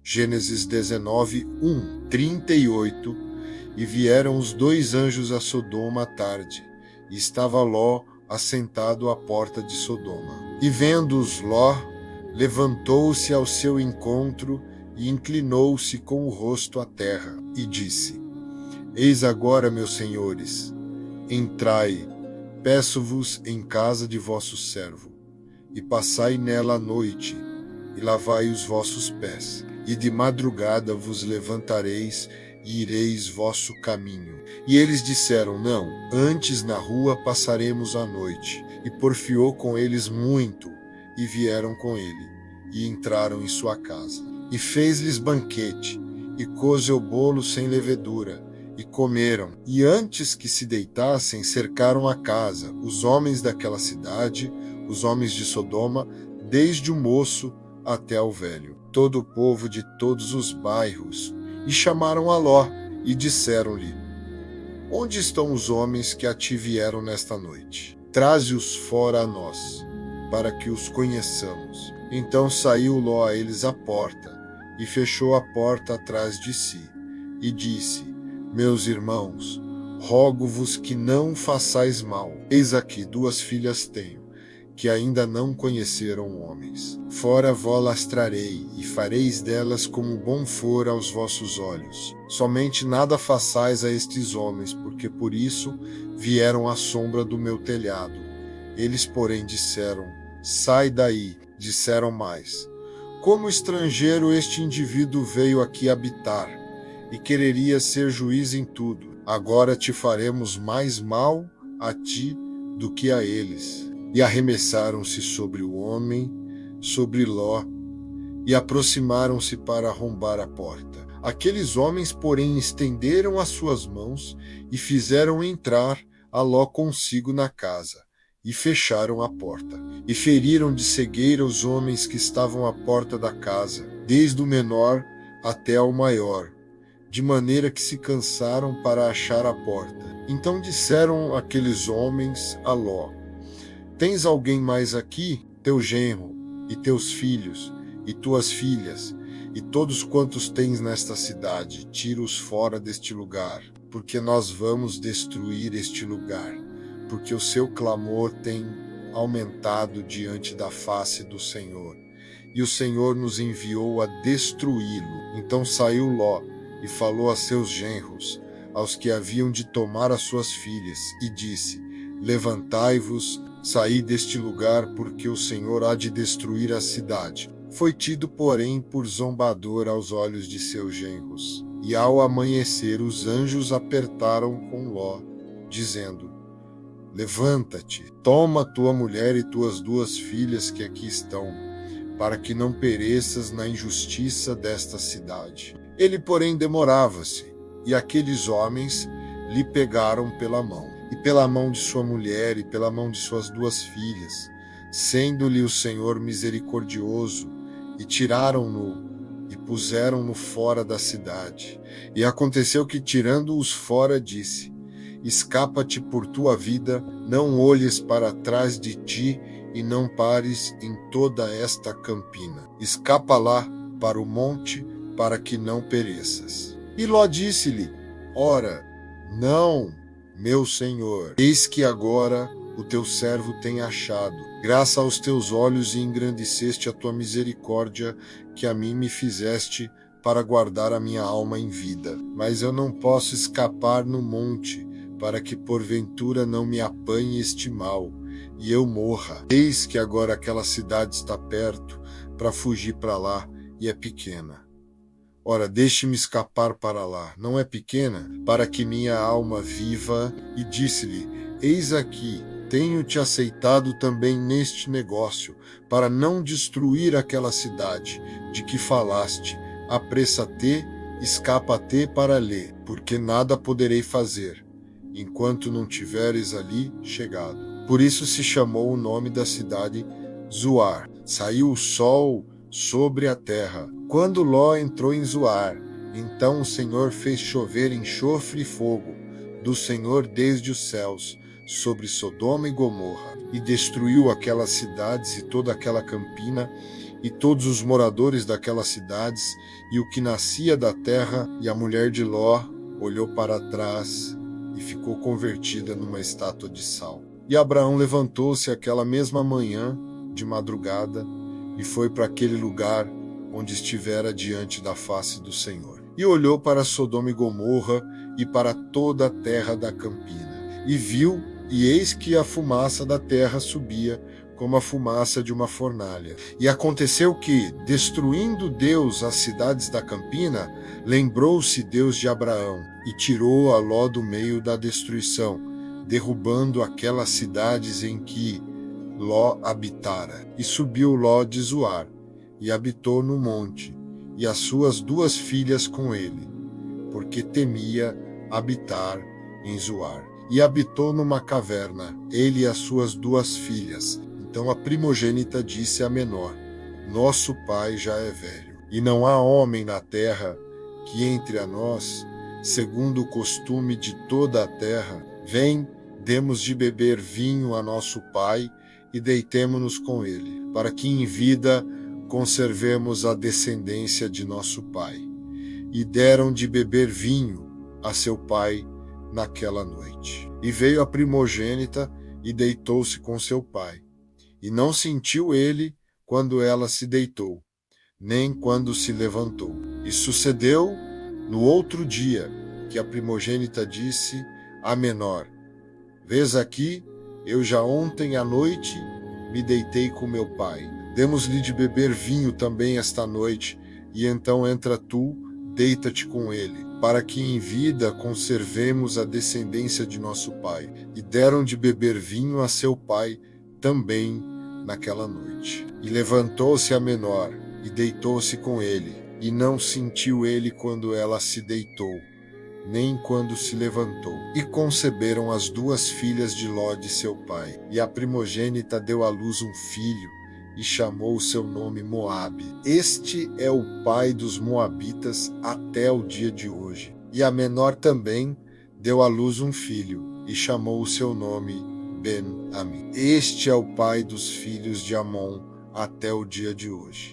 Gênesis 19, 38. E vieram os 2 anjos a Sodoma à tarde, e estava Ló assentado à porta de Sodoma. E vendo-os Ló, levantou-se ao seu encontro e inclinou-se com o rosto à terra, e disse: Eis agora, meus senhores, entrai, peço-vos em casa de vosso servo, e passai nela a noite, e lavai os vossos pés, e de madrugada vos levantareis, e ireis vosso caminho. E eles disseram: Não, antes na rua passaremos a noite. E porfiou com eles muito, e vieram com ele, e entraram em sua casa. E fez-lhes banquete, e cozeu bolo sem levedura, e comeram. E antes que se deitassem, cercaram a casa, os homens daquela cidade, os homens de Sodoma, desde o moço até ao velho, todo o povo de todos os bairros. E chamaram a Ló, e disseram-lhe: Onde estão os homens que a ti vieram nesta noite? Traze-os fora a nós, para que os conheçamos. Então saiu Ló a eles à porta, e fechou a porta atrás de si, e disse: Meus irmãos, rogo-vos que não façais mal. Eis aqui 2 filhas tenho, que ainda não conheceram homens. Fora vó las trarei, e fareis delas como bom for aos vossos olhos. Somente nada façais a estes homens, porque por isso vieram à sombra do meu telhado. Eles, porém, disseram: Sai daí. Disseram mais: Como estrangeiro este indivíduo veio aqui habitar, e quereria ser juiz em tudo. Agora te faremos mais mal a ti do que a eles. E arremessaram-se sobre o homem, sobre Ló, e aproximaram-se para arrombar a porta. Aqueles homens, porém, estenderam as suas mãos e fizeram entrar a Ló consigo na casa, e fecharam a porta. E feriram de cegueira os homens que estavam à porta da casa, desde o menor até ao maior, de maneira que se cansaram para achar a porta. Então disseram aqueles homens a Ló: Tens alguém mais aqui? Teu genro, e teus filhos, e tuas filhas, e todos quantos tens nesta cidade, tira-os fora deste lugar, porque nós vamos destruir este lugar, porque o seu clamor tem aumentado diante da face do Senhor, e o Senhor nos enviou a destruí-lo. Então saiu Ló, e falou a seus genros, aos que haviam de tomar as suas filhas, e disse: Levantai-vos, saí deste lugar, porque o Senhor há de destruir a cidade. Foi tido, porém, por zombador aos olhos de seus genros. E ao amanhecer, os anjos apertaram com Ló, dizendo: Levanta-te, toma tua mulher e tuas 2 filhas que aqui estão, para que não pereças na injustiça desta cidade. Ele, porém, demorava-se, e aqueles homens lhe pegaram pela mão, e pela mão de sua mulher, e pela mão de suas 2 filhas, sendo-lhe o Senhor misericordioso, e tiraram-no, e puseram-no fora da cidade. E aconteceu que, tirando-os fora, disse: Escapa-te por tua vida, não olhes para trás de ti, e não pares em toda esta campina. Escapa lá para o monte, para que não pereças. E Ló disse-lhe: Ora, não, meu senhor, eis que agora o teu servo tem achado graça aos teus olhos, e engrandeceste a tua misericórdia, que a mim me fizeste, para guardar a minha alma em vida. Mas eu não posso escapar no monte, para que porventura não me apanhe este mal, e eu morra. Eis que agora aquela cidade está perto, para fugir para lá, e é pequena. Ora, deixe-me escapar para lá. Não é pequena, para que minha alma viva. E disse-lhe: Eis aqui, tenho-te aceitado também neste negócio, para não destruir aquela cidade de que falaste. Apressa-te, escapa-te para lhe, porque nada poderei fazer, enquanto não tiveres ali chegado. Por isso se chamou o nome da cidade Zoar. Saiu o sol sobre a terra, quando Ló entrou em Zoar. Então o Senhor fez chover enxofre e fogo do Senhor desde os céus sobre Sodoma e Gomorra, e destruiu aquelas cidades e toda aquela campina, e todos os moradores daquelas cidades, e o que nascia da terra, e a mulher de Ló olhou para trás e ficou convertida numa estátua de sal. E Abraão levantou-se aquela mesma manhã, de madrugada, e foi para aquele lugar onde estivera diante da face do Senhor. E olhou para Sodoma e Gomorra e para toda a terra da campina, e viu, e eis que a fumaça da terra subia como a fumaça de uma fornalha. E aconteceu que, destruindo Deus as cidades da campina, lembrou-se Deus de Abraão, e tirou a Ló do meio da destruição, derrubando aquelas cidades em que Ló habitara. E subiu Ló de Zoar, e habitou no monte, e as suas 2 filhas com ele, porque temia habitar em Zoar. E habitou numa caverna, ele e as suas 2 filhas. Então a primogênita disse à menor: Nosso pai já é velho, e não há homem na terra que entre a nós, segundo o costume de toda a terra. Vem, demos de beber vinho a nosso pai, e deitemo-nos com ele, para que em vida conservemos a descendência de nosso pai. E deram de beber vinho a seu pai naquela noite. E veio a primogênita e deitou-se com seu pai. E não sentiu ele quando ela se deitou, nem quando se levantou. E sucedeu no outro dia que a primogênita disse à menor: Vês aqui, eu já ontem à noite me deitei com meu pai. Demos-lhe de beber vinho também esta noite, e então entra tu, deita-te com ele, para que em vida conservemos a descendência de nosso pai. E deram de beber vinho a seu pai também naquela noite. E levantou-se a menor, e deitou-se com ele, e não sentiu ele quando ela se deitou, nem quando se levantou. E conceberam as 2 filhas de Ló de seu pai. E a primogênita deu à luz um filho, e chamou o seu nome Moabe. Este é o pai dos moabitas até o dia de hoje. E a menor também deu à luz um filho, e chamou o seu nome Ben-Ami. Este é o pai dos filhos de Amon até o dia de hoje.